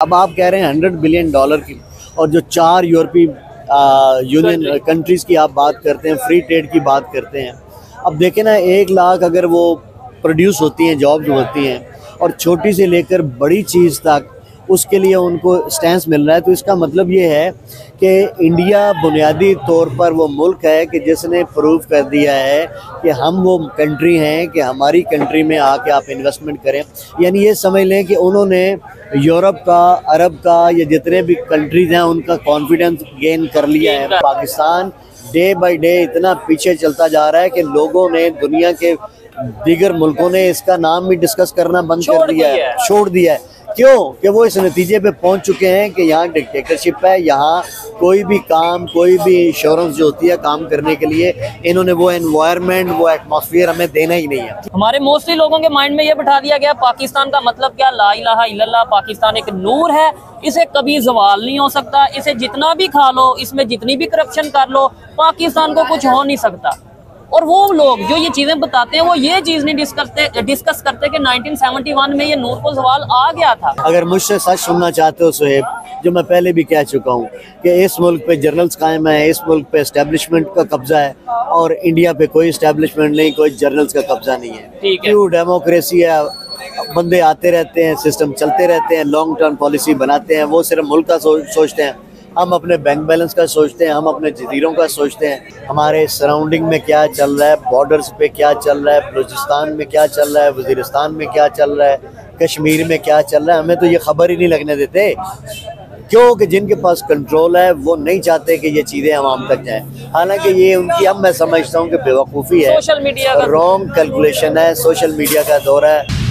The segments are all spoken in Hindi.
अब आप कह रहे हैं $100 बिलियन की, और जो 4 यूरोपीय यूनियन कंट्रीज़ की आप बात करते हैं, फ्री ट्रेड की बात करते हैं। अब देखें ना, 1 लाख अगर वो प्रोड्यूस होती हैं, जॉब्स होती हैं, और छोटी से लेकर बड़ी चीज़ तक उसके लिए उनको स्टैंस मिल रहा है, तो इसका मतलब ये है कि इंडिया बुनियादी तौर पर वो मुल्क है कि जिसने प्रूव कर दिया है कि हम वो कंट्री हैं कि हमारी कंट्री में आके आप इन्वेस्टमेंट करें। यानी ये समझ लें कि उन्होंने यूरोप का, अरब का, या जितने भी कंट्रीज़ हैं उनका कॉन्फिडेंस गेन कर लिया है। पाकिस्तान डे बाय डे इतना पीछे चलता जा रहा है कि लोगों ने, दुनिया के दीगर मुल्कों ने इसका नाम भी डिस्कस करना बंद कर दिया है, छोड़ दिया है। क्यों? कि वो इस नतीजे पे पहुंच चुके हैं कि यहाँ डिक्टेटरशिप है, यहाँ कोई भी काम, कोई भी इंश्योरेंस जो होती है काम करने के लिए, इन्होंने वो एनवायरनमेंट, वो एटमॉस्फेयर हमें देना ही नहीं है। हमारे मोस्टली लोगों के माइंड में ये बिठा दिया गया पाकिस्तान का मतलब क्या, ला इलाहा इल्लल्लाह, पाकिस्तान एक नूर है, इसे कभी जवाल नहीं हो सकता, इसे जितना भी खा लो, इसमें जितनी भी करप्शन कर लो, पाकिस्तान को कुछ हो नहीं सकता। और वो लोग जो ये चीजें बताते हैं वो ये चीज नहीं डिस्कस करते कि 1971 में ये नूर को सवाल आ गया था। अगर मुझसे सच सुनना चाहते हो सुहेब, जो मैं पहले भी कह चुका हूँ कि इस मुल्क पे जर्नल्स कायम है, इस मुल्क पे एस्टेब्लिशमेंट का कब्जा है, और इंडिया पे कोई एस्टेब्लिशमेंट नहीं, कोई जर्नल्स का कब्जा नहीं है। क्यों? डेमोक्रेसी है, बंदे आते रहते हैं, सिस्टम चलते रहते हैं, लॉन्ग टर्म पॉलिसी बनाते हैं। वो सिर्फ मुल्क का सोचते हैं, हम अपने बैंक बैलेंस का सोचते हैं, हम अपने जजीरों का सोचते हैं, हमारे सराउंडिंग में क्या चल रहा है, बॉर्डर्स पे क्या चल रहा है, बलूचिस्तान में क्या चल रहा है, वजीरिस्तान में क्या चल रहा है, कश्मीर में क्या चल रहा है, हमें तो ये खबर ही नहीं लगने देते। क्योंकि जिनके पास कंट्रोल है वो नहीं चाहते कि ये चीज़ें आवाम तक जाएं। हालांकि ये उनकी, अब मैं समझता हूँ कि बेवकूफ़ी है, सोशल मीडिया का रॉन्ग कैलकुलेशन है, सोशल मीडिया का दौर है।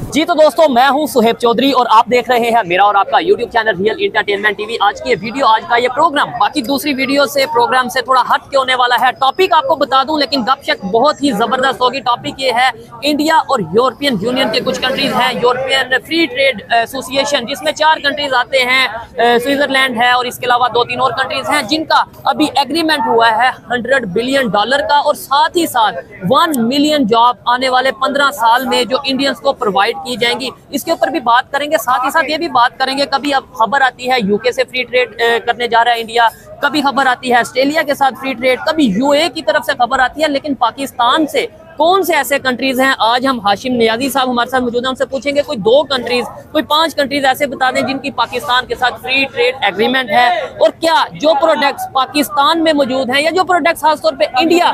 जी तो दोस्तों, मैं हूं सुहेब चौधरी और आप देख रहे हैं मेरा और आपका YouTube channel real entertainment TV. आज की ये वीडियो, आज का ये प्रोग्राम बाकी दूसरी वीडियो से, प्रोग्राम से थोड़ा हट के होने वाला है। टॉपिक आपको बता दूं, लेकिन गपशप बहुत ही जबरदस्त होगी। टॉपिक ये है इंडिया और यूरोपियन यूनियन के कुछ कंट्रीज हैं, यूरोपियन फ्री ट्रेड एसोसिएशन, जिसमें 4 कंट्रीज आते हैं, स्विट्जरलैंड है और इसके अलावा 2-3 और कंट्रीज हैं, जिनका अभी एग्रीमेंट हुआ है $100 बिलियन का, और साथ ही साथ 1 मिलियन जॉब आने वाले 15 साल में जो इंडियंस को प्रोवाइड की जाएंगी, इसके ऊपर भी बात करेंगे। साथ ही साथ ये भी बात करेंगे, कभी अब खबर आती है यूके से फ्री ट्रेड करने जा रहा है इंडिया, कभी खबर आती है ऑस्ट्रेलिया के साथ फ्री ट्रेड, कभी यूए की तरफ से खबर आती है, लेकिन पाकिस्तान से कौन से ऐसे कंट्रीज हैं? आज हम हाशिम नियाजी साहब हमारे साथ मौजूद हैं, हमसे पूछेंगे कोई 2 कंट्रीज, कोई 5 कंट्रीज ऐसे बता दें जिनकी पाकिस्तान के साथ फ्री ट्रेड एग्रीमेंट है, और क्या जो प्रोडक्ट्स पाकिस्तान में मौजूद हैं या जो प्रोडक्ट्स खासतौर पे इंडिया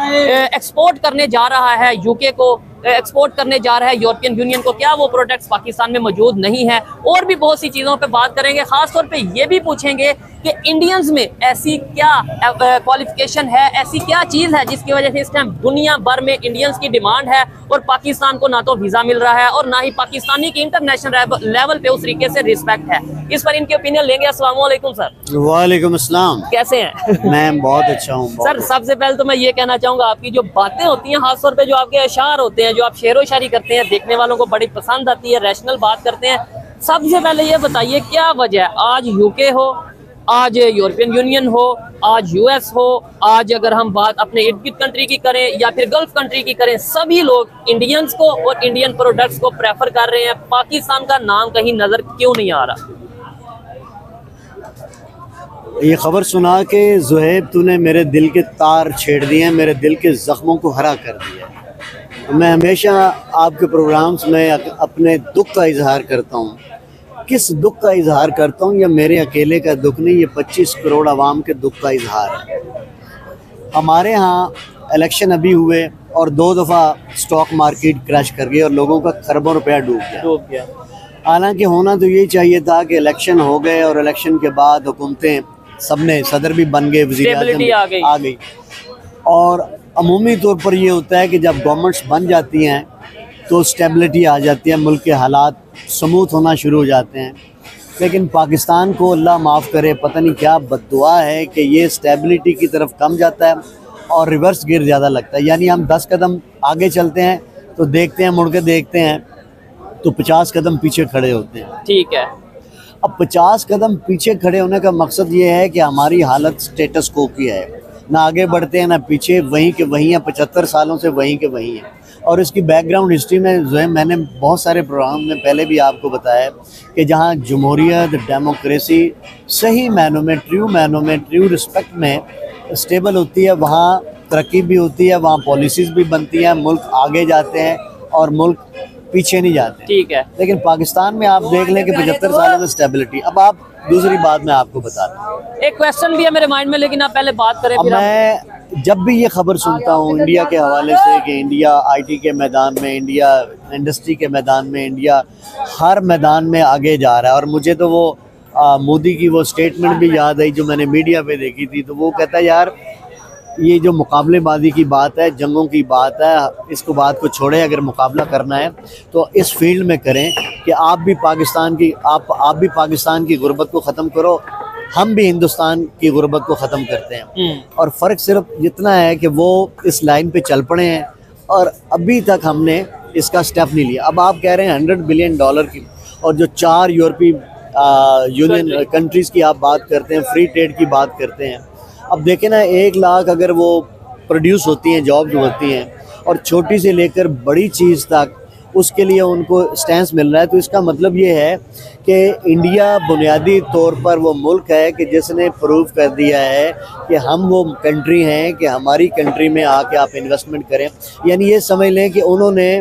एक्सपोर्ट करने जा रहा है, यूके को एक्सपोर्ट करने जा रहा है, यूरोपियन यूनियन को, क्या वो प्रोडक्ट्स पाकिस्तान में मौजूद नहीं है? और भी बहुत सी चीज़ों पे बात करेंगे। खासतौर पे ये भी पूछेंगे कि इंडियंस में ऐसी क्या क्वालिफिकेशन है, ऐसी क्या चीज़ है जिसकी वजह से इस टाइम दुनिया भर में इंडियंस की डिमांड है, और पाकिस्तान को ना तो वीज़ा मिल रहा है और ना ही पाकिस्तानी की इंटरनेशनल लेवल पे उस तरीके से रिस्पेक्ट है। इस पर इनके ओपिनियन लेंगे। अस्सलाम वालेकुम सर। वालेकुम अस्सलाम। कैसे हैं? मैं बहुत अच्छा हूँ सर। सबसे पहले तो मैं ये कहना चाहूँगा, आपकी जो बातें होती हैं, खासतौर पे जो आपके अशार होते हैं, जो आप शेरो शायरी करते हैं, देखने वालों को बड़ी पसंद आती है, रैशनल बात करते हैं। सबसे पहले ये बताइए, क्या वजह है आज यूके हो, आज यूरोपियन यूनियन हो, आज यूएस हो, आज अगर हम बात अपने इर्द गिर्द कंट्री की करें या फिर गल्फ कंट्री की करें, सभी लोग इंडियंस को और इंडियन प्रोडक्ट्स को प्रेफर कर रहे हैं, पाकिस्तान का नाम कहीं नजर क्यों नहीं आ रहा? ये खबर सुना के ज़ुहैब, तूने मेरे दिल के तार छेड़ दिए हैं, मेरे दिल के ज़ख्मों को हरा कर दिया। मैं हमेशा आपके प्रोग्राम्स में अपने दुख का इजहार करता हूँ। किस दुख का इजहार करता हूँ? ये मेरे अकेले का दुख नहीं, ये 25 करोड़ आवाम के दुख का इजहार है। हमारे यहाँ इलेक्शन अभी हुए और 2 दफ़ा स्टॉक मार्केट क्रैश कर गई और लोगों का खरबों रुपया डूब गया। हालांकि होना तो यही चाहिए था कि इलेक्शन हो गए और इलेक्शन के बाद हुकूमतें, सबने, सदर भी बन गए, वज़ीर-ए-आज़म आ गई, और अमूमी तौर पर ये होता है कि जब गवर्नमेंट्स बन जाती हैं तो स्टेबिलिटी आ जाती है, मुल्क के हालात स्मूथ होना शुरू हो जाते हैं। लेकिन पाकिस्तान को अल्लाह माफ़ करे, पता नहीं क्या बद्दुआ है कि ये स्टेबिलिटी की तरफ कम जाता है और रिवर्स गियर ज़्यादा लगता है। यानी हम 10 कदम आगे चलते हैं तो देखते हैं, मुड़ के देखते हैं तो 50 कदम पीछे खड़े होते हैं। ठीक है। अब 50 कदम पीछे खड़े होने का मकसद ये है कि हमारी हालत स्टेटस को की है, ना आगे बढ़ते हैं ना पीछे, वहीं के वहीं हैं, 75 सालों से वहीं के वहीं हैं। और इसकी बैकग्राउंड हिस्ट्री में जो है मैंने बहुत सारे प्रोग्राम में पहले भी आपको बताया कि जहाँ जमहूरियत, डेमोक्रेसी सही मायनों में, ट्रू रिस्पेक्ट में स्टेबल होती है, वहाँ तरक्की भी होती है, वहाँ पॉलिसीज़ भी बनती हैं, मुल्क आगे जाते हैं और मुल्क पीछे नहीं जाते। ठीक है। लेकिन पाकिस्तान में आप देख लें कि 75 सालों में स्टेबिलिटी। अब आप दूसरी बात मैं आपको बताता हूँ, एक क्वेश्चन भी है मेरे माइंड में, लेकिन आप पहले बात करें। अब मैं जब भी ये खबर सुनता हूँ इंडिया के हवाले से कि इंडिया आईटी के मैदान में, इंडिया इंडस्ट्री के मैदान में, इंडिया हर मैदान में आगे जा रहा है, और मुझे तो वो मोदी की वो स्टेटमेंट भी याद आई जो मैंने मीडिया पे देखी थी। तो वो कहता है यार ये जो मुकाबलेबाजी की बात है, जंगों की बात है, इसको बात को छोड़े, अगर मुकाबला करना है तो इस फील्ड में करें कि आप भी पाकिस्तान की गुर्बत को ख़त्म करो, हम भी हिंदुस्तान की गुर्बत को ख़त्म करते हैं। और फ़र्क सिर्फ इतना है कि वो इस लाइन पे चल पड़े हैं और अभी तक हमने इसका स्टेप नहीं लिया। अब आप कह रहे हैं $100 बिलियन की, और जो 4 यूरोपीय यूनियन कंट्रीज़ की आप बात करते हैं, फ्री ट्रेड की बात करते हैं। अब देखें ना, 1 लाख अगर वो प्रोड्यूस होती हैं, जॉब्स होती हैं, और छोटी से लेकर बड़ी चीज़ तक उसके लिए उनको स्टैंस मिल रहा है, तो इसका मतलब ये है कि इंडिया बुनियादी तौर पर वो मुल्क है कि जिसने प्रूव कर दिया है कि हम वो कंट्री हैं कि हमारी कंट्री में आके आप इन्वेस्टमेंट करें। यानी ये समझ लें कि उन्होंने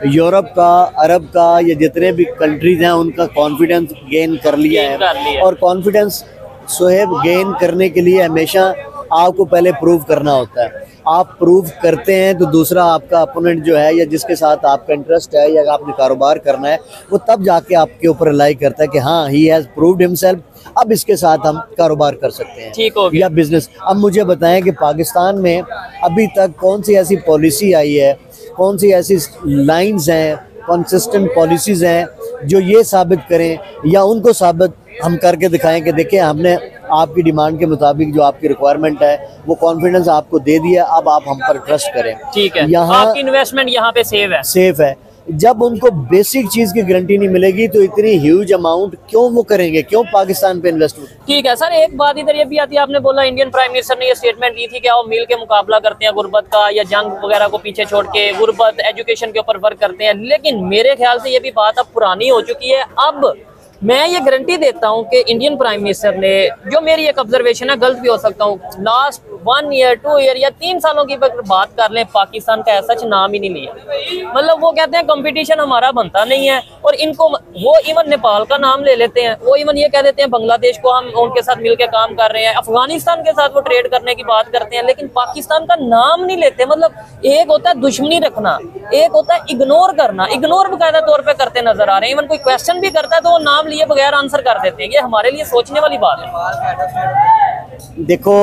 यूरोप का, अरब का, या जितने भी कंट्रीज़ हैं उनका कॉन्फिडेंस गेन कर लिया है। और कॉन्फिडेंस सोहेब गेन करने के लिए हमेशा आपको पहले प्रूव करना होता है। आप प्रूव करते हैं तो दूसरा आपका अपोनेंट जो है, या जिसके साथ आपका इंटरेस्ट है, या आपने कारोबार करना है, वो तब जाके आपके ऊपर रिलाई करता है कि हाँ ही हैज़ प्रूव्ड हिमसेल्फ, अब इसके साथ हम कारोबार कर सकते हैं, ठीक हो गया, या बिजनेस। अब मुझे बताएं कि पाकिस्तान में अभी तक कौन सी ऐसी पॉलिसी आई है, कौन सी ऐसी लाइंस हैं, कंसिस्टेंट पॉलिसीज़ हैं जो ये साबित करें, या उनको साबित हम करके दिखाएं कि देखिए हमने आपकी डिमांड के मुताबिक जो आपकी रिक्वायरमेंट है वो कॉन्फिडेंस आपको दे दिया, अब आप हम पर ट्रस्ट करें। ठीक है, यहाँ आपकी इन्वेस्टमेंट यहाँ पे सेफ है। जब उनको बेसिक चीज की गारंटी नहीं मिलेगी तो इतनी ह्यूज अमाउंट क्यों वो करेंगे, क्यों पाकिस्तान पे इन्वेस्ट? ठीक है सर, एक बात इधर ये भी आती है, आपने बोला इंडियन प्राइम मिनिस्टर ने ये स्टेटमेंट दी थी कि वो मिल के मुकाबला करते हैं गुर्बत का, या जंग वगैरह को पीछे छोड़ के गुर्बत, एजुकेशन के ऊपर वर्क करते हैं। लेकिन मेरे ख्याल से ये भी बात अब पुरानी हो चुकी है। अब मैं ये गारंटी देता हूं कि इंडियन प्राइम मिनिस्टर ने, जो मेरी एक ऑब्जर्वेशन है, गलत भी हो सकता हूं, लास्ट 1 ईयर 2 ईयर या 3 सालों की बात कर लें, पाकिस्तान का ऐसा नाम ही नहीं लिया। मतलब वो कहते हैं कंपटीशन हमारा बनता नहीं है, और इनको वो इवन नेपाल का नाम ले लेते हैं, वो इवन ये कह देते हैं बांग्लादेश को हम उनके साथ मिलकर काम कर रहे हैं, अफगानिस्तान के साथ वो ट्रेड करने की बात करते हैं, लेकिन पाकिस्तान का नाम नहीं लेते। मतलब एक होता है दुश्मनी रखना, एक होता है इग्नोर करना। इग्नोर बाकायदा तौर पर करते नजर आ रहे हैं। इवन कोई क्वेश्चन भी करता है तो वो नाम लिए बगैर आंसर कर देते हैं। ये हमारे लिए सोचने वाली बात है। देखो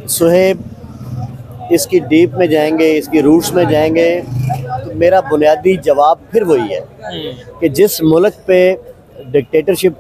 सुहेब, इसकी डीप में जाएंगे, इसकी रूट्स में जाएंगे, तो मेरा बुनियादी जवाब फिर वही है कि जिस मुल्क पे डिक्टेटरशिप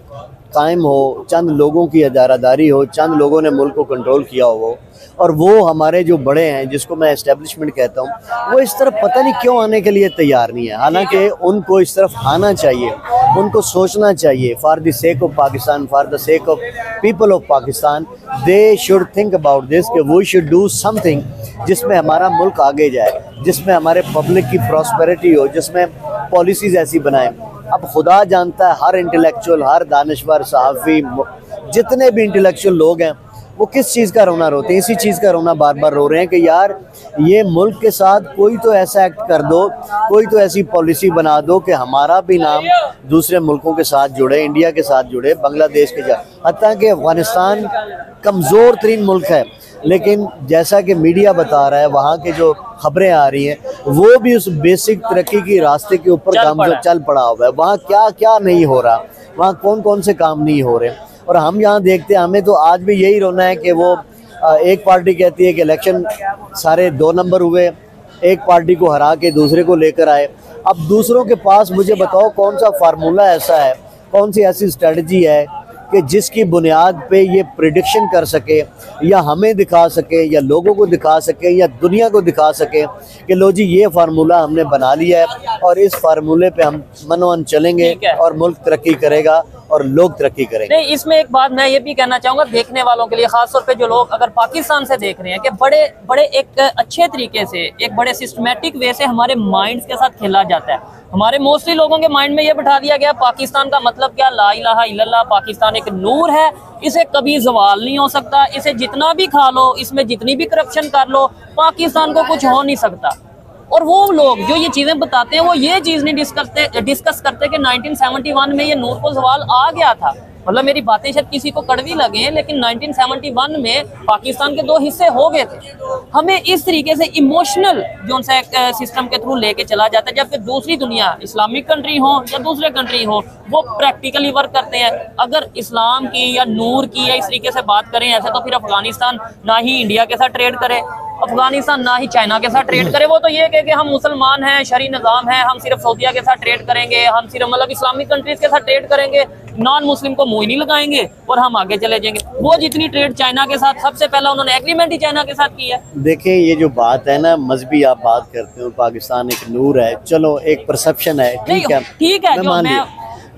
कायम हो, चंद लोगों की इजारादारी हो, चंद लोगों ने मुल्क को कंट्रोल किया हो, और वो हमारे जो बड़े हैं, जिसको मैं एस्टेब्लिशमेंट कहता हूँ, वो इस तरफ पता नहीं क्यों आने के लिए तैयार नहीं है। हालांकि उनको इस तरफ आना चाहिए, उनको सोचना चाहिए। For the sake of Pakistan, for the sake of people of Pakistan, they should think about this कि वी शुड डू समथिंग जिसमें हमारा मुल्क आगे जाए, जिसमें हमारे पब्लिक की प्रॉस्पेरिटी हो, जिसमें पॉलिसीज़ ऐसी बनाएं। अब खुदा जानता है हर इंटेलेक्चुअल, हर दानिश्वर, सहाफ़ी, जितने भी इंटेलेक्चुअल लोग हैं, वो किस चीज़ का रोना रोते हैं? इसी चीज़ का रोना बार बार रो रहे हैं कि यार ये मुल्क के साथ कोई तो ऐसा एक्ट कर दो, कोई तो ऐसी पॉलिसी बना दो कि हमारा भी नाम दूसरे मुल्कों के साथ जुड़े, इंडिया के साथ जुड़े, बांग्लादेश के साथ। हत्ता कि अफ़गानिस्तान कमज़ोर तरीन मुल्क है, लेकिन जैसा कि मीडिया बता रहा है, वहाँ के जो खबरें आ रही हैं, वो भी उस बेसिक तरक्की की रास्ते के ऊपर चल पड़ा हुआ है। वहाँ क्या क्या नहीं हो रहा, वहाँ कौन कौन से काम नहीं हो रहे। और हम यहाँ देखते हैं, हमें तो आज भी यही रोना है कि वो एक पार्टी कहती है कि इलेक्शन सारे 2 नंबर हुए, एक पार्टी को हरा के दूसरे को लेकर आए। अब दूसरों के पास मुझे बताओ कौन सा फार्मूला ऐसा है, कौन सी ऐसी स्ट्रेटजी है कि जिसकी बुनियाद पे ये प्रिडिक्शन कर सके, या हमें दिखा सके, या लोगों को दिखा सके, या दुनिया को दिखा सके कि लो जी ये फार्मूला हमने बना लिया है और इस फार्मूले पे हम मनोन चलेंगे और मुल्क तरक्की करेगा और लोग तरक्की करेंगे। नहीं, इसमें एक बात मैं ये भी कहना चाहूंगा देखने वालों के लिए, खासतौर पे जो लोग अगर पाकिस्तान से देख रहे हैं, कि बड़े बड़े एक अच्छे तरीके से, एक बड़े सिस्टमेटिक वे से हमारे माइंड्स के साथ खेला जाता है। हमारे मोस्टली लोगों के माइंड में ये बैठा दिया गया पाकिस्तान का मतलब क्या, ला इलाहा इल्लल्लाह, पाकिस्तान एक नूर है, इसे कभी जवाल नहीं हो सकता, इसे जितना भी खा लो, इसमें जितनी भी करप्शन कर लो, पाकिस्तान को कुछ हो नहीं सकता। और वो लोग जो ये चीजें बताते हैं वो ये चीज नहीं डिस्कस करते कि 1971 में ये नूर को जवाल आ गया था। मतलब मेरी बातें शायद किसी को कड़वी लगे, लेकिन 1971 में पाकिस्तान के 2 हिस्से हो गए थे। हमें इस तरीके से इमोशनल जो सा सिस्टम के थ्रू लेके चला जाता है, जबकि दूसरी दुनिया, इस्लामिक कंट्री हो या दूसरे कंट्री हो, वो प्रैक्टिकली वर्क करते हैं। अगर इस्लाम की या नूर की या इस तरीके से बात करें ऐसे, तो फिर अफगानिस्तान ना ही इंडिया के साथ ट्रेड करे, अफगानिस्तान ना ही चाइना के साथ ट्रेड करे। वो तो ये कहे कि हम मुसलमान हैं, शरी निज़ाम है, हम सिर्फ सऊदिया के साथ ट्रेड करेंगे, हम सिर्फ मतलब इस्लामिक कंट्रीज के साथ ट्रेड करेंगे, नॉन मुस्लिम को मुंह नहीं लगाएंगे और हम आगे चले जाएंगे। वो जितनी ट्रेड चाइना के साथ, सबसे पहला उन्होंने एग्रीमेंट ही चाइना के साथ किया है। देखें, ये जो बात है ना, मजहबी आप बात करते हो, पाकिस्तान एक नूर है, चलो एक परसेप्शन है, ठीक है मैं मान लिया।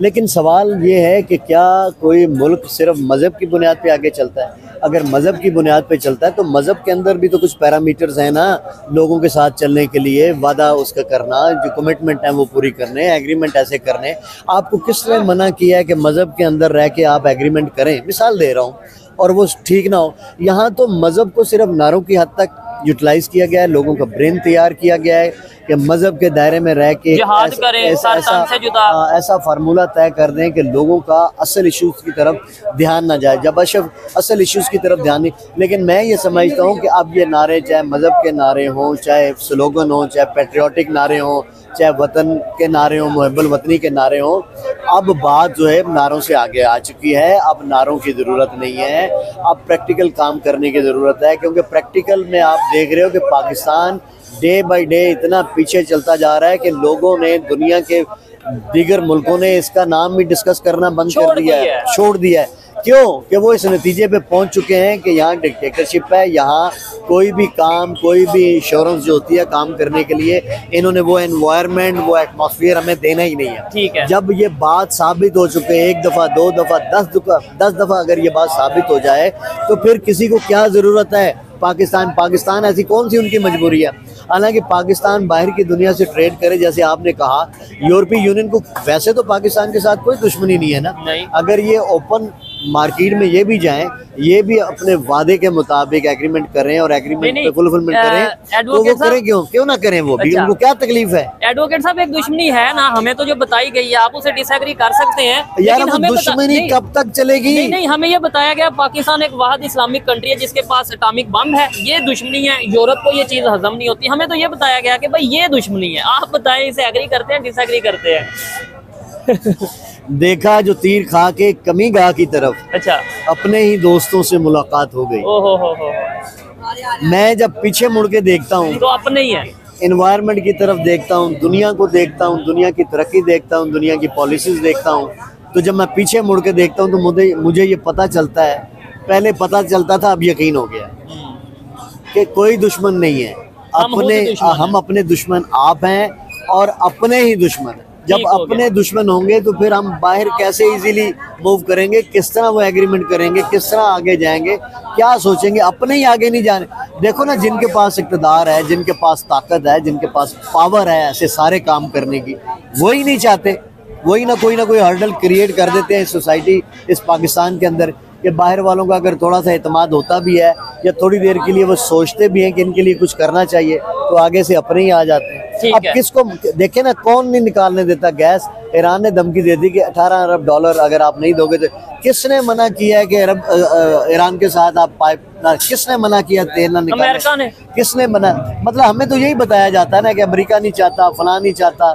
लेकिन सवाल ये है कि क्या कोई मुल्क सिर्फ मजहब की बुनियाद पे आगे चलता है? अगर मजहब की बुनियाद पे चलता है तो मजहब के अंदर भी तो कुछ पैरामीटर्स हैं ना, लोगों के साथ चलने के लिए, वादा उसका करना, जो कमिटमेंट है वो पूरी करने, एग्रीमेंट ऐसे करने। आपको किसने मना किया है कि मजहब के अंदर रह के आप एग्रीमेंट करें? मिसाल दे रहा हूँ, और वो ठीक ना हो। यहाँ तो मजहब को सिर्फ नारों की हद तक यूटिलाइज किया गया है, लोगों का ब्रेन तैयार किया गया है कि मजहब के दायरे में रह के ऐसा फार्मूला तय कर दें कि लोगों का असल इश्यूज की तरफ ध्यान ना जाए, जब असल इश्यूज की तरफ ध्यान नहीं। लेकिन मैं ये समझता हूँ कि अब ये नारे, चाहे मजहब के नारे हों, चाहे स्लोगन हो, चाहे पेट्रियाटिक नारे हों, चाहे वतन के नारे हों, मुहब्बुल वतनी के नारे हों, अब बात जो है नारों से आगे आ चुकी है। अब नारों की ज़रूरत नहीं है, अब प्रैक्टिकल काम करने की ज़रूरत है। क्योंकि प्रैक्टिकल में आप देख रहे हो कि पाकिस्तान डे बाय डे इतना पीछे चलता जा रहा है कि लोगों ने, दुनिया के दीगर मुल्कों ने इसका नाम भी डिस्कस करना बंद कर दिया है, छोड़ दिया है। क्यों? कि वो इस नतीजे पे पहुंच चुके हैं कि यहाँ डिक्टेटरशिप है, यहाँ कोई भी काम, कोई भी इंश्योरेंस जो होती है काम करने के लिए, इन्होंने वो एनवायरनमेंट, वो एटमॉस्फेयर हमें देना ही नहीं है। ठीक है, जब ये बात साबित हो चुके हैं, 1 दफ़ा 2 दफ़ा 10 दफ़ा अगर ये बात साबित हो जाए तो फिर किसी को क्या ज़रूरत है? पाकिस्तान ऐसी कौन सी उनकी मजबूरी है? हालांकि पाकिस्तान बाहर की दुनिया से ट्रेड करे, जैसे आपने कहा, यूरोपीय यूनियन को वैसे तो पाकिस्तान के साथ कोई दुश्मनी नहीं है ना। अगर ये ओपन मार्केट में ये भी जाएं, ये भी अपने वादे के मुताबिक एग्रीमेंट करें और एग्रीमेंट पे फुलफिलमेंट करें, तो वो करें क्यों ना करें? वो भी उनको क्या तकलीफ है? एडवोकेट साहब, एक दुश्मनी है ना, हमें तो जो बताई गई है, आप उसे डिसएग्री कर सकते हैं यार, हमें दुश्मनी कब तक चलेगी? नहीं, हमें ये बताया गया पाकिस्तान एक वाहिद इस्लामिक कंट्री है जिसके पास एटॉमिक बम है, ये दुश्मनी है। यूरोप को ये चीज हजम नहीं होती। हमें तो ये बताया गया कि भाई ये दुश्मनी है। आप बताएं, इसे एग्री करते हैं, डिसएग्री करते हैं? देखा जो तीर खा के कमी गाह की तरफ, अच्छा, अपने ही दोस्तों से मुलाकात हो गई। हो। मैं जब पीछे मुड़ के देखता हूँ तो अपने ही है, एनवायरनमेंट की तरफ देखता हूँ, दुनिया को देखता हूँ, दुनिया की तरक्की देखता हूँ, दुनिया की पॉलिसीज देखता हूँ, तो जब मैं पीछे मुड़ के देखता हूँ तो मुझे ये पता चलता है, पहले पता चलता था, अब यकीन हो गया कि कोई दुश्मन नहीं है। हम अपने दुश्मन आप हैं और अपने ही दुश्मन। जब अपने दुश्मन होंगे तो फिर हम बाहर कैसे इजीली मूव करेंगे? किस तरह वो एग्रीमेंट करेंगे? किस तरह आगे जाएंगे? क्या सोचेंगे? अपने ही आगे नहीं जाने। देखो ना, जिनके पास इक़्तिदार है, जिनके पास ताकत है, जिनके पास पावर है ऐसे सारे काम करने की, वही नहीं चाहते। वही ना कोई हर्डल क्रिएट कर देते हैं सोसाइटी, इस पाकिस्तान के अंदर, कि बाहर वालों का अगर थोड़ा सा एतमाद होता भी है या थोड़ी देर के लिए वो सोचते भी हैं कि इनके लिए कुछ करना चाहिए, तो आगे से अपने ही आ जाते हैं। अब किसको देखे ना, कौन नहीं निकालने देता गैस? ईरान ने धमकी दे दी कि 18 अरब डॉलर अगर आप नहीं दोगे तो। किसने मना किया है कि ईरान के साथ आप पाइप ना? किसने मना किया तेल ना निकालने? अमेरिका ने। किसने मना? मतलब हमें तो यही बताया जाता है ना कि अमेरिका नहीं चाहता, फलां नहीं चाहता।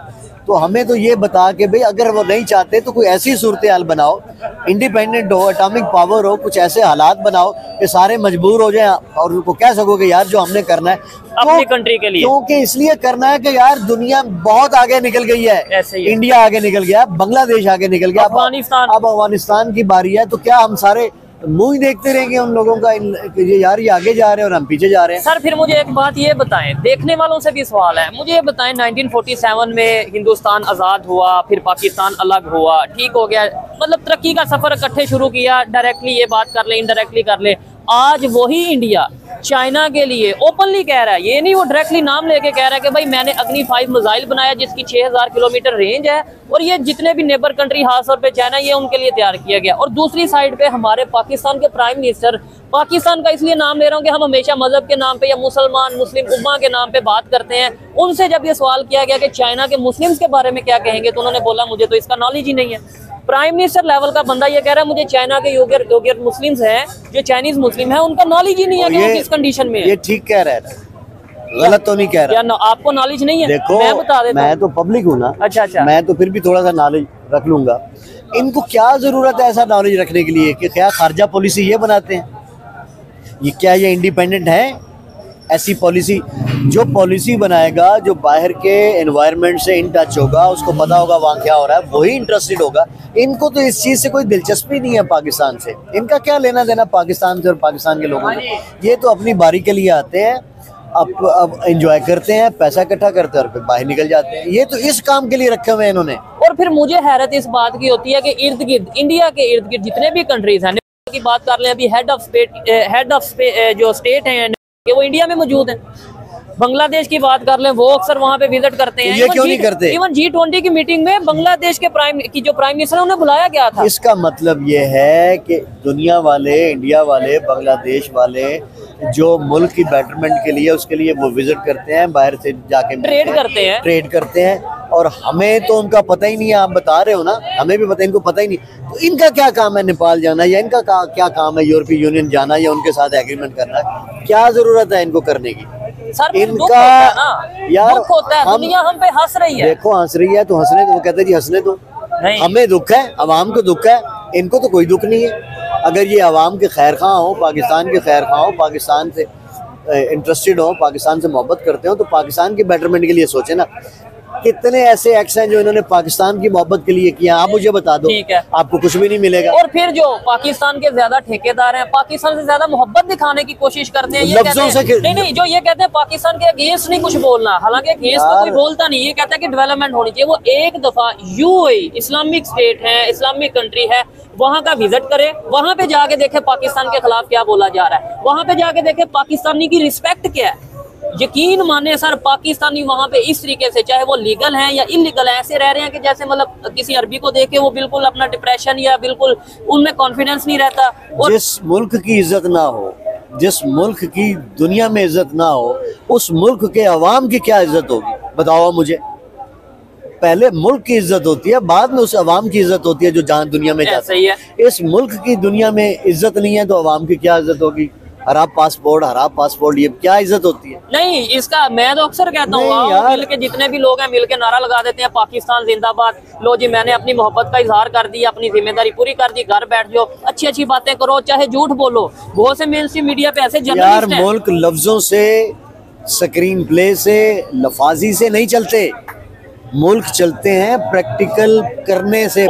तो हमें तो ये बता के भाई अगर वो नहीं चाहते तो कोई ऐसी सूरत हाल बनाओ, इंडिपेंडेंट हो, एटॉमिक पावर हो, कुछ ऐसे हालात बनाओ कि सारे मजबूर हो जाएं और उनको कह सकोगे यार जो हमने करना है अपनी कंट्री के लिए, क्योंकि इसलिए करना है कि यार दुनिया बहुत आगे निकल गई है। इंडिया आगे निकल गया, बांग्लादेश आगे निकल गया, अब अफगानिस्तान की बारी है। तो क्या हम सारे मुंह ही देखते रहेंगे उन लोगों का, ये यार ये आगे जा रहे हैं और हम पीछे जा रहे हैं? सर फिर मुझे एक बात ये बताएं, देखने वालों से भी सवाल है, मुझे ये बताएं 1947 में हिंदुस्तान आज़ाद हुआ, फिर पाकिस्तान अलग हुआ, ठीक हो गया, मतलब तरक्की का सफर इकट्ठे शुरू किया, डायरेक्टली ये बात कर ले, इनडायरेक्टली कर ले। आज वही इंडिया चाइना के लिए ओपनली कह रहा है, ये नहीं वो डायरेक्टली नाम लेके कह रहा है कि भाई मैंने अग्नि 5 मिसाइल बनाया जिसकी 6000 किलोमीटर रेंज है, और ये जितने भी नेबर कंट्री खासतौर पे चाइना, ये उनके लिए तैयार किया गया। और दूसरी साइड पे हमारे पाकिस्तान के प्राइम मिनिस्टर, पाकिस्तान का इसलिए नाम ले रहा हूँ कि हम हमेशा मजहब के नाम पे या मुसलमान मुस्लिम उम्मा के नाम पे बात करते हैं, उनसे जब ये सवाल किया गया कि चाइना के मुस्लिम्स के बारे में क्या कहेंगे, तो उन्होंने बोला मुझे तो इसका नॉलेज ही नहीं है। प्राइम मिनिस्टर लेवल का बंदा ये कह रहा है मुझे चाइना के योग्य मुस्लिम्स हैं, जो चाइनीज मुस्लिम हैं, उनका नॉलेज ही नहीं है कि वो किस कंडीशन में है। ये ठीक कह रहा है, गलत तो नहीं कह रहा। या आपको नॉलेज नहीं है? देखो मैं बता देता मैं तो पब्लिक हूँ ना। अच्छा। मैं तो फिर भी थोड़ा सा नॉलेज रख लूंगा। इनको क्या जरूरत है ऐसा नॉलेज रखने के लिए कि क्या खारजा पॉलिसी ये बनाते हैं? ये क्या ये इंडिपेंडेंट है? ऐसी पॉलिसी, जो पॉलिसी बनाएगा, जो बाहर के एनवायरनमेंट से इन टच होगा, उसको पता होगा वहाँ क्या हो रहा है, वही इंटरेस्टेड होगा। इनको तो इस चीज़ से कोई दिलचस्पी नहीं है पाकिस्तान से। इनका क्या लेना देना पाकिस्तान से और पाकिस्तान के लोगों को? ये तो अपनी बारी के लिए आते हैं, अब एंजॉय करते हैं, पैसा इकट्ठा करते हैं और फिर बाहर निकल जाते हैं। ये तो इस काम के लिए रखे हुए हैं इन्होंने। और फिर मुझे हैरत इस बात की होती है कि इर्द गिर्द, इंडिया के इर्द गिर्द जितने भी कंट्रीज हैं, की बात कर लें, अभी हेड ऑफ जो स्टेट हैं वो इंडिया में मौजूद है। बांग्लादेश की बात कर लें, वो अक्सर वहाँ पे विजिट करते हैं। ये क्यों नहीं करते? इवन G20 की मीटिंग में बांग्लादेश के जो प्राइम मिनिस्टर उन्हें बुलाया गया था। इसका मतलब ये है कि दुनिया वाले, इंडिया वाले, बांग्लादेश वाले जो मुल्क की बेटरमेंट के लिए, उसके लिए वो विजिट करते हैं, बाहर से जाके ट्रेड करते हैं। और हमें तो उनका पता ही नहीं है। आप बता रहे हो ना, हमें भी पता, इनको पता ही नहीं। तो इनका क्या काम है नेपाल जाना, या इनका क्या काम है यूरोपीय यूनियन जाना, या उनके साथ एग्रीमेंट करना? क्या जरूरत है इनको करने की? सर इनका यार दुख होता है, दुनिया हम पे हंस रही है। देखो हंस रही है तो हंसने दो, वो कहते हैं जी हंसने दो। हमें दुख है, अवाम को दुख है, इनको तो कोई दुख नहीं है। अगर ये अवाम के खैर खां हो, पाकिस्तान के खैर खां हो, पाकिस्तान से इंटरेस्टेड हो, पाकिस्तान से मोहब्बत करते हो, तो पाकिस्तान के बेटरमेंट के लिए सोचे ना। कितने ऐसे एक्ट्स हैं जो इन्होंने पाकिस्तान की मोहब्बत के लिए किया, आप मुझे बता दो। ठीक है, आपको कुछ भी नहीं मिलेगा। और फिर जो पाकिस्तान के ज्यादा ठेकेदार हैं, पाकिस्तान से ज्यादा मोहब्बत दिखाने की कोशिश करते हैं। ये कहते हैं नहीं, जो ये कहते हैं पाकिस्तान के अगेंस्ट नहीं कुछ बोलना, हालांकि अगेंस्ट तो कोई बोलता नहीं। ये कहता है कि डेवलपमेंट होनी चाहिए। वो एक दफा यूएई इस्लामिक स्टेट है, इस्लामिक कंट्री है, वहां का विजिट करे, वहां पे जाके देखे पाकिस्तान के खिलाफ क्या बोला जा रहा है, वहां पे जाके देखे पाकिस्तानी की रिस्पेक्ट क्या है। यकीन माने सर, पाकिस्तानी वहाँ पे इस तरीके से, चाहे वो लीगल है या इलीगल है, ऐसे रह रहे हैं कि जैसे मतलब किसी अरबी को देख के वो बिल्कुल अपना डिप्रेशन या बिल्कुल उनमें कॉन्फिडेंस नहीं रहता। और जिस मुल्क की इज्जत ना हो, जिस मुल्क की दुनिया में इज्जत ना हो, उस मुल्क के अवाम की क्या इज्जत होगी? बताओ मुझे। पहले मुल्क की इज्जत होती है, बाद में उस अवाम की इज्जत होती है जो जहाँ दुनिया में जाता है। इस मुल्क की दुनिया में इज्जत नहीं है तो अवाम की क्या इज्जत होगी? हराब पासपोर्ट, ये क्या इज्जत होती है? नहीं, इसका मैं तो अक्सर कहता हूँ, मिलके जितने भी लोग हैं मिलके नारा लगा देते हैं पाकिस्तान जिंदाबाद। लो जी, मैंने अपनी मोहब्बत का इजहार कर दिया, अपनी जिम्मेदारी पूरी कर दी, घर बैठ जाओ, अच्छी अच्छी बातें करो, चाहे झूठ बोलो। बहुत से मेनस्ट्रीम मीडिया पे ऐसे जर्नलिस्ट हैं। मुल्क लफ्जों से, स्क्रीन प्ले से, लफाजी से नहीं चलते। मुल्क चलते हैं प्रैक्टिकल करने से,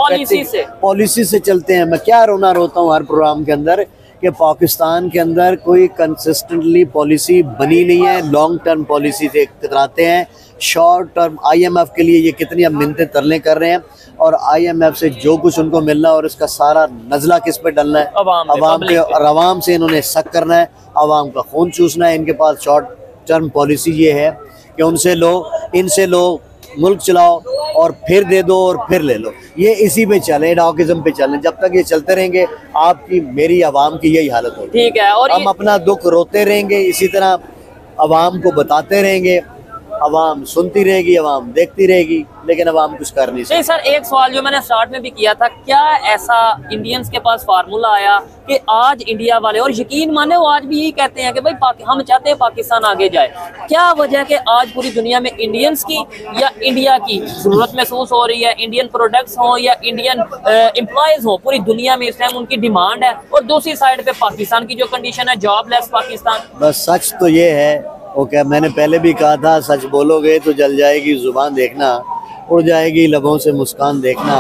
पॉलिसी से चलते हैं। मैं क्या रोता हूँ हर प्रोग्राम के अंदर कि पाकिस्तान के अंदर कोई कंसिस्टेंटली पॉलिसी बनी नहीं है। लॉन्ग टर्म पॉलिसी से कतराते हैं, शॉर्ट टर्म। IMF के लिए ये कितनी अब मिन्नतें तरले कर रहे हैं, और IMF से जो कुछ उनको मिलना, और इसका सारा नजला किस पे डलना है? अवाम पे। और अवाम से इन्होंने शक करना है, अवाम का खून चूसना है। इनके पास शॉर्ट टर्म पॉलिसी ये है कि उनसे लो, इनसे लो, मुल्क चलाओ और फिर दे दो और फिर ले लो। ये इसी पे चले, डॉकिज्म पे चले। जब तक ये चलते रहेंगे, आपकी मेरी आवाम की यही हालत होगी। ठीक है, और हम अपना दुख रोते रहेंगे, इसी तरह आवाम को बताते रहेंगे, आवाम सुनती रहेगी, आवाम देखती रहेगी, लेकिन आवाम कुछ कर नहीं सकती। सर, एक सवाल जो मैंने स्टार्ट में भी किया था, क्या ऐसा इंडियंस के पास फार्मूला आया कि आज इंडिया वाले, और यकीन माने वो आज भी यही कहते हैं कि भाई हम चाहते हैं पाकिस्तान आगे जाए, क्या वजह कि आज पूरी दुनिया में इंडियंस की या इंडिया की जरूरत महसूस हो रही है? इंडियन प्रोडक्ट्स हो या इंडियन एम्प्लॉयज हो, पूरी दुनिया में इस टाइम उनकी डिमांड है। और दूसरी साइड पे पाकिस्तान की जो कंडीशन है, जॉबलेस पाकिस्तान। बस सच तो ये है, ओके, मैंने पहले भी कहा था, सच बोलोगे तो जल जाएगी जुबान देखना, उड़ जाएगी लबों से मुस्कान देखना,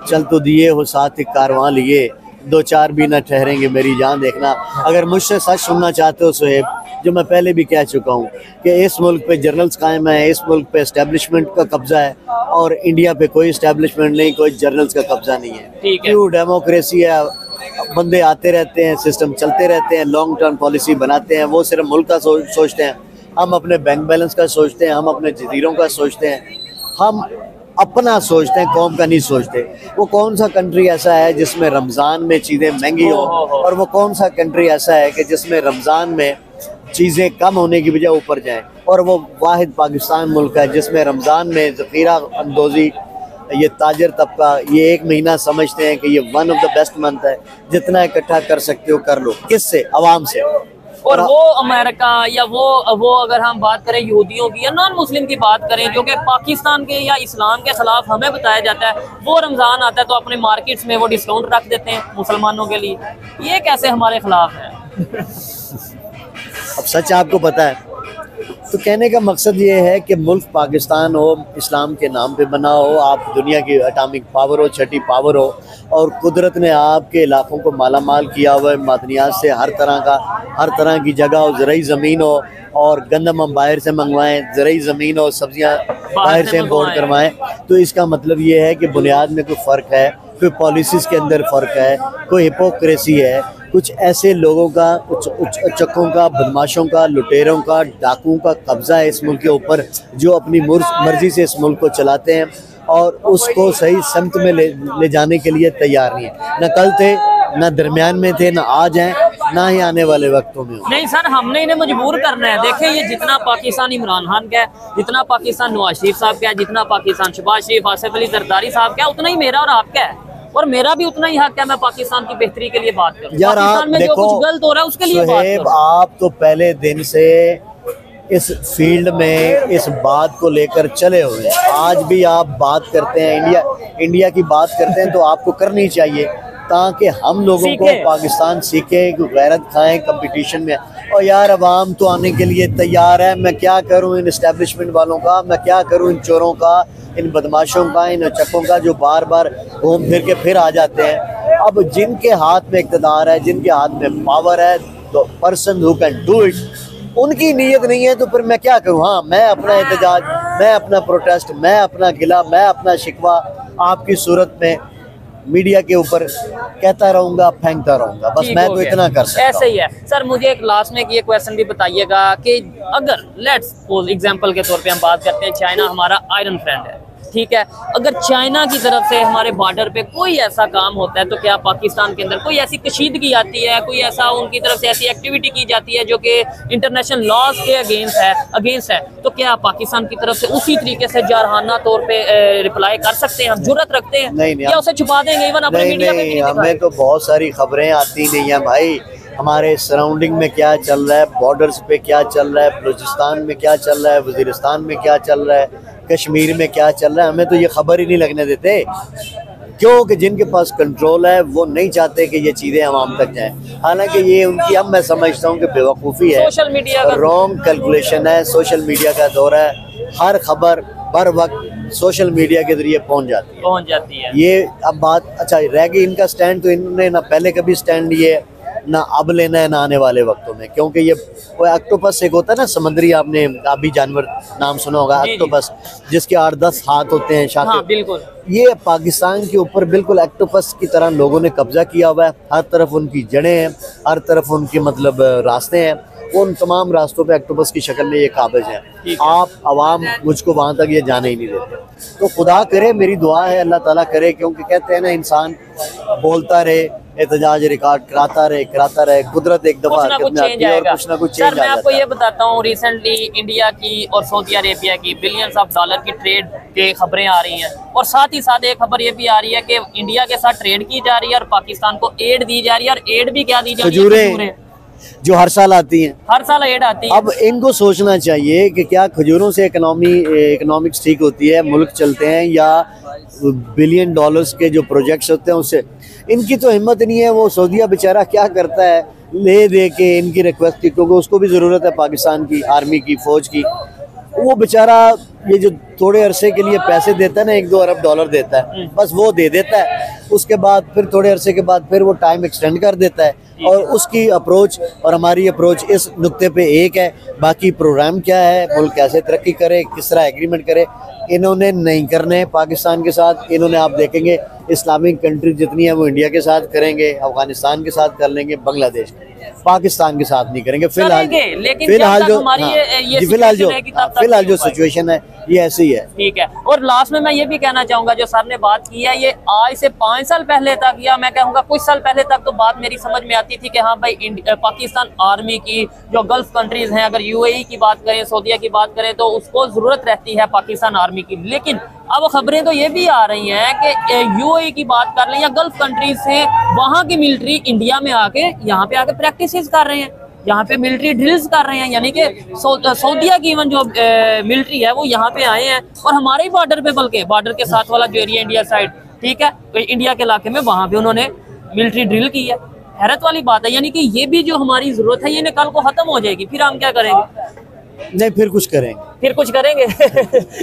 चल तो दिए हो साथ ही कारवां लिए, दो चार भी न ठहरेंगे मेरी जान देखना। अगर मुझसे सच सुनना चाहते हो सुहेब, जो मैं पहले भी कह चुका हूँ कि इस मुल्क पे जर्नल्स कायम है, इस मुल्क पे एस्टेब्लिशमेंट का कब्जा है, और इंडिया पे कोई एस्टेब्लिशमेंट नहीं, कोई जर्नल्स का कब्जा नहीं है। क्यों? डेमोक्रेसी है, बंदे आते रहते हैं, सिस्टम चलते रहते हैं, लॉन्ग टर्म पॉलिसी बनाते हैं। वो सिर्फ मुल्क का सोचते हैं, हम अपने बैंक बैलेंस का सोचते हैं, हम अपने जजीरों का सोचते हैं, हम अपना सोचते हैं, कौम का नहीं सोचते। वो कौन सा कंट्री ऐसा है जिसमें रमज़ान में चीज़ें महंगी हो, और वो कौन सा कंट्री ऐसा है कि जिसमें रमज़ान में चीज़ें कम होने की बजाय ऊपर जाएं, और वो वाहिद पाकिस्तान मुल्क है जिसमें रमज़ान में ज़ख़ीरा अंदोज़ी, ये ताजर तबका ये एक महीना समझते हैं कि ये one of the best month है, जितना इकट्ठा कर सकते हो कर लो। किससे? आवाम से। और वो अमेरिका या वो अगर हम बात करें यहूदियों की या नॉन मुस्लिम की बात करें, जो कि पाकिस्तान के या इस्लाम के खिलाफ हमें बताया जाता है, वो रमज़ान आता है तो अपने मार्केट्स में वो डिस्काउंट रख देते हैं मुसलमानों के लिए। ये कैसे हमारे खिलाफ है? अब सच आपको पता है। तो कहने का मकसद ये है कि मुल्क पाकिस्तान हो, इस्लाम के नाम पे बना हो, आप दुनिया की एटॉमिक पावर हो, छठी पावर हो, और कुदरत ने आपके इलाकों को माला माल किया हुआ है मादनियात से, हर तरह की जगह हो, ज़रूरी ज़मीन हो, और गंदम हम बाहर से मंगवाएं, ज़रूरी ज़मीन हो, सब्जियां बाहर से इम्पोर्ट करवाएं। तो इसका मतलब ये है कि बुनियाद में कोई फ़र्क है, कोई पॉलिसीज़ के अंदर फ़र्क है, कोई हिपोक्रेसी है, कुछ ऐसे लोगों का, उच्चकों का, बदमाशों का, लुटेरों का, डाकुओं का कब्ज़ा है इस मुल्क के ऊपर, जो अपनी मर्जी से इस मुल्क को चलाते हैं और उसको सही समत में ले जाने के लिए तैयार नहीं है। न कल थे, न दरमियान में थे, न आज हैं, ना ही आने वाले वक्तों में। नहीं सर, हमने इन्हें मजबूर करना है। देखिए, ये जितना पाकिस्तान इमरान खान का है, जितना पाकिस्तान नवाज शरीफ साहब का है, जितना पाकिस्तान शहबाज शरीफ, आसिफ अली जरदारी साहब का है, उतना ही मेरा और आपका है, और मेरा भी उतना ही हक है मैं पाकिस्तान की बेहतरी के लिए बात करूं। यार पाकिस्तान में जो कुछ गलत हो रहा है उसके लिए बात करूं। आप तो पहले दिन से इस फील्ड में इस बात को लेकर चले हुए हैं, आज भी आप बात करते हैं, इंडिया की बात करते हैं, तो आपको करनी चाहिए ताकि हम लोगों को पाकिस्तान सीखे, गैरत खाएं कंपटीशन में। और यार अवाम तो आने के लिए तैयार है। मैं क्या करूं इन इस्टेब्लिशमेंट वालों का, मैं क्या करूं इन चोरों का, इन बदमाशों का, इन चक्कों का, जो बार बार घूम फिर के फिर आ जाते हैं। अब जिनके हाथ में इक़्तिदार है, जिनके हाथ में पावर है, तो person who can do it, उनकी नीयत नहीं है तो फिर मैं क्या करूं। हाँ, मैं अपना एहतजाज, मैं अपना प्रोटेस्ट, मैं अपना गिला, मैं अपना शिकवा आपकी सूरत में मीडिया के ऊपर कहता रहूंगा, फेंकता रहूंगा, बस मैं तो इतना कर सकता हूं। ऐसे ही है सर। मुझे एक लास्ट में ये क्वेश्चन भी बताइएगा कि अगर लेट्स सपोज एग्जांपल के तौर पे हम बात करते हैं, चाइना हमारा आयरन फ्रेंड है, ठीक है, अगर चाइना की तरफ से हमारे बॉर्डर पे कोई ऐसा काम होता है तो क्या पाकिस्तान के अंदर कोई ऐसी कशीदगी आती है, कोई ऐसा उनकी तरफ से ऐसी एक्टिविटी की जाती है जो कि इंटरनेशनल लॉज के अगेंस्ट है, तो क्या पाकिस्तान की तरफ से उसी तरीके से जारहाना तौर पे रिप्लाई कर सकते हैं? हम जुर्रत रखते हैं? नहीं, या उसे छुपा देंगे? इवन अपने मीडिया में हमें तो बहुत सारी खबरें आती नहीं है भाई, हमारे सराउंडिंग में क्या चल रहा है, बॉर्डर्स पे क्या चल रहा है, बलूचिस्तान में क्या चल रहा है, वजीरिस्तान में क्या चल रहा है, कश्मीर में क्या चल रहा है, हमें तो ये खबर ही नहीं लगने देते। क्योंकि जिनके पास कंट्रोल है वो नहीं चाहते कि ये चीज़ें आवाम तक जाएं। हालांकि ये उनकी, अब मैं समझता हूँ कि बेवकूफ़ी है, सोशल मीडिया का रॉन्ग कैलकुलेशन है, सोशल मीडिया का दौर है, हर खबर बर वक्त सोशल मीडिया के जरिए पहुँच जाती है। ये अब बात अच्छा रह गई, इनका स्टैंड तो इन्होंने ना पहले कभी स्टैंड लिए, ना अब लेना है, ना आने वाले वक्तों में, क्योंकि ये वो ऑक्टोपस एक होता है ना समुद्री, आपने आबी जानवर नाम सुना होगा, ऑक्टोपस, जिसके 8-10 हाथ होते हैं शायद। हाँ, बिल्कुल। ये पाकिस्तान के ऊपर बिल्कुल ऑक्टोपस की तरह लोगों ने कब्जा किया हुआ है। हर तरफ उनकी जड़ें हैं, हर तरफ उनके मतलब रास्ते हैं, उन तमाम रास्तों पे ऑक्टोपस की शक्ल में ये काबिज हैं। आप आवाम मुझको वहाँ तक ये जाने ही नहीं देते। तो खुदा करे, मेरी दुआ है अल्लाह ताला करे, क्योंकि कहते हैं ना इंसान बोलता रहे, एहतजाज रिकॉर्ड कराता रहे, कुदरत एक दफा कुछ ना कुछ चेंज। सर मैं आपको ये बताता हूँ, रिसेंटली इंडिया की और सऊदी अरेबिया की बिलियंस ऑफ डॉलर की ट्रेड के खबरें आ रही हैं, और साथ ही साथ एक खबर ये भी आ रही है कि इंडिया के साथ ट्रेड की जा रही है और पाकिस्तान को एड दी जा रही है। और एड भी क्या दी जा रही है? खजूरें, जो हर साल आती हैं, हर साल एड आती है। अब इनको सोचना चाहिए कि क्या खजूरों से इकोनॉमिक्स ठीक होती है, मुल्क चलते हैं, या बिलियन डॉलर्स के जो प्रोजेक्ट्स होते हैं उससे? इनकी तो हिम्मत नहीं है। वो सऊदीया बेचारा क्या करता है, ले दे के इनकी रिक्वेस्ट की, क्योंकि उसको भी ज़रूरत है पाकिस्तान की आर्मी की, फ़ौज की। वो बेचारा ये जो थोड़े अरसे के लिए पैसे देता है ना, 1-2 अरब डॉलर देता है, बस वो दे देता है। उसके बाद फिर थोड़े अरसे के बाद फिर वो टाइम एक्सटेंड कर देता है। और उसकी अप्रोच और हमारी अप्रोच इस नुक्ते पे एक है। बाकी प्रोग्राम क्या है, मुल्क कैसे तरक्की करे, किस तरह एग्रीमेंट करे, इन्होंने नहीं करने पाकिस्तान के साथ। इन्होंने आप देखेंगे इस्लामिक कंट्री जितनी है वो इंडिया के साथ करेंगे, अफगानिस्तान के साथ कर लेंगे, बांग्लादेश पाकिस्तान के साथ नहीं करेंगे फिलहाल। फिलहाल जो सिचुएशन है ये ऐसी है। ठीक है। और लास्ट में मैं ये भी कहना चाहूंगा, जो सर ने बात की है, ये आज से 5 साल पहले तक, या मैं कहूँगा कुछ साल पहले तक, तो बात मेरी समझ में आती थी कि हाँ भाई पाकिस्तान आर्मी की जो गल्फ कंट्रीज हैं, अगर यूएई की बात करें, सऊदीया की बात करें, तो उसको जरूरत रहती है पाकिस्तान आर्मी की। लेकिन अब खबरें तो ये भी आ रही हैं कि यूएई की बात कर लें या गल्फ कंट्रीज से, वहां की मिलिट्री इंडिया में आके यहाँ पे आके प्रैक्टिस कर रहे हैं, यहाँ पे मिलिट्री ड्रिल्स कर रहे हैं। यानी कि सऊदीया की इवन जो मिलिट्री है वो यहाँ पे आए हैं, और हमारे ही बॉर्डर पे, बल्कि बॉर्डर के साथ वाला जो एरिया इंडिया साइड, ठीक है, तो इंडिया के इलाके में वहां पे उन्होंने मिलिट्री ड्रिल की है। हैरत वाली बात है। यानी कि ये भी जो हमारी जरूरत है, ये कल को खत्म हो जाएगी, फिर हम क्या करेंगे? नहीं, फिर कुछ करेंगे, फिर कुछ करेंगे।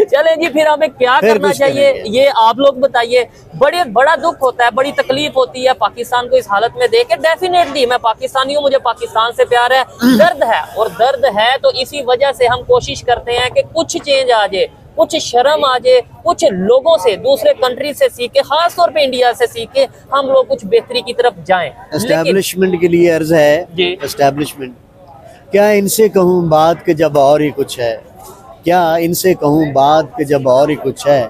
चलें जी, फिर हमें क्या करना चाहिए ये आप लोग बताइए। बड़ा दुख होता है, बड़ी तकलीफ होती है पाकिस्तान को इस हालत में देख के। डेफिनेटली मैं पाकिस्तानी हूँ, मुझे पाकिस्तान से प्यार है, दर्द है, और दर्द है तो इसी वजह से हम कोशिश करते हैं कि कुछ चेंज आ जाए, कुछ शर्म आ जाए, कुछ लोगों से, दूसरे कंट्री से सीख के, खास तौर पे इंडिया से सीख के हम लोग कुछ बेहतरी की तरफ जाएं। एस्टैब्लिशमेंट के लिए अर्ज है एस्टैब्लिशमेंट, क्या इनसे कहूँ बात के जब और ही कुछ है, क्या इनसे कहूँ बात के जब और ही कुछ है,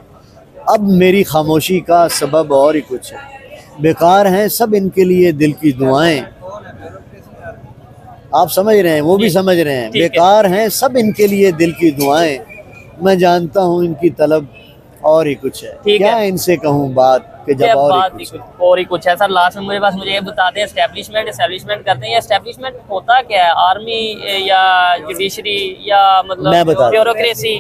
अब मेरी खामोशी का सबब और ही कुछ है। बेकार हैं सब इनके लिए दिल की दुआएं, आप समझ रहे हैं, वो भी समझ रहे हैं। बेकार हैं सब इनके लिए दिल की दुआएं, मैं जानता हूँ इनकी तलब और ही कुछ है। क्या इनसे कहूँ बात कि जब और ही कुछ है। सर लास्ट में मुझे ये बता दें, एस्टेब्लिशमेंट करते हैं, एस्टेब्लिशमेंट होता क्या है? आर्मी या जुडिशरी या मतलब ब्यूरोक्रेसी?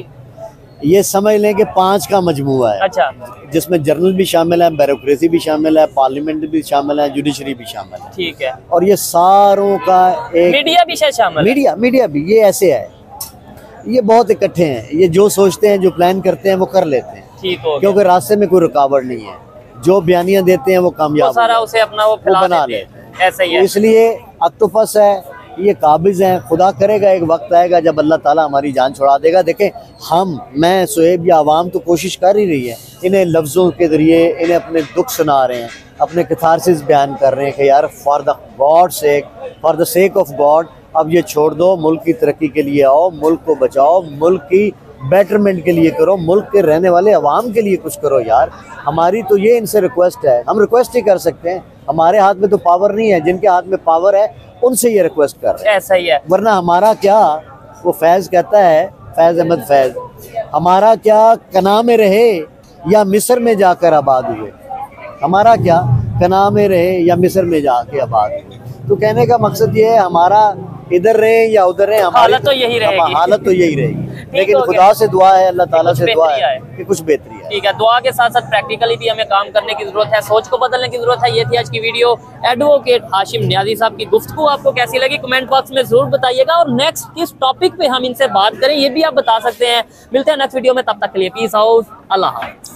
ये समझ लें कि 5 का मजमुआ है। अच्छा। जिसमें जर्नल भी शामिल है, ब्यूरोक्रेसी भी शामिल है, पार्लियामेंट भी शामिल है, जुडिशरी भी शामिल है। ठीक है। और ये सारों का एक मीडिया भी शामिल है। मीडिया भी, ये ऐसे है, ये बहुत इकट्ठे हैं, ये जो सोचते हैं, जो प्लान करते हैं वो कर लेते हैं। ठीक हो, क्योंकि रास्ते में कोई रुकावट नहीं है, जो बयानियां देते हैं वो कामयाब सारा उसे अपना वो बना लेते हैं। ऐसा ही है। इसलिए अक्तुफस है, ये काबिज हैं, खुदा करेगा एक वक्त आएगा जब अल्लाह ताला हमारी जान छुड़ा देगा। देखें मैं सुहेब या आवाम तो कोशिश कर ही रही है, इन्हें लफ्ज़ों के ज़रिए इन्हें अपने दुख सुना रहे हैं, अपने कैथारसिस बयान कर रहे हैं कि यार for the sake of God अब ये छोड़ दो, मुल्क की तरक्की के लिए आओ, मुल्क को बचाओ, मुल्क की बेटरमेंट के लिए करो, मुल्क के रहने वाले अवाम के लिए कुछ करो यार। हमारी तो ये इनसे रिक्वेस्ट है, हम रिक्वेस्ट ही कर सकते हैं, हमारे हाथ में तो पावर नहीं है, जिनके हाथ में पावर है उनसे ये रिक्वेस्ट कर रहे हैं। ऐसा ही है। वरना हमारा क्या, वो फैज़ कहता है, फैज़ अहमद फैज़, हमारा क्या कना में रहे या मिस्र में जाकर आबाद हुए, हमारा क्या कना में रहे या मिस्र में जाके आबाद हुए। तो कहने का मकसद ये है, हमारा इधर रहे या उधर रहे, हमारी हालत तो यही रहेगी। हालत तो यही रहेगी। लेकिन खुदा से दुआ है, अल्लाह ताला से दुआ है कि कुछ बेहतरी है। ठीक है, दुआ के साथ साथ प्रैक्टिकली भी हमें काम करने की जरूरत है, सोच को बदलने की जरूरत है। ये थी आज की वीडियो। एडवोकेट हाशिम नियाज़ी साहब की गुफ्तगू आपको कैसी लगी कमेंट बॉक्स में जरूर बताइएगा, और नेक्स्ट किस टॉपिक पे हम इनसे बात करें ये भी आप बता सकते हैं। मिलते हैं नेक्स्ट वीडियो में, तब तक के लिए पीस आउट, अल्लाह हाफ़िज़।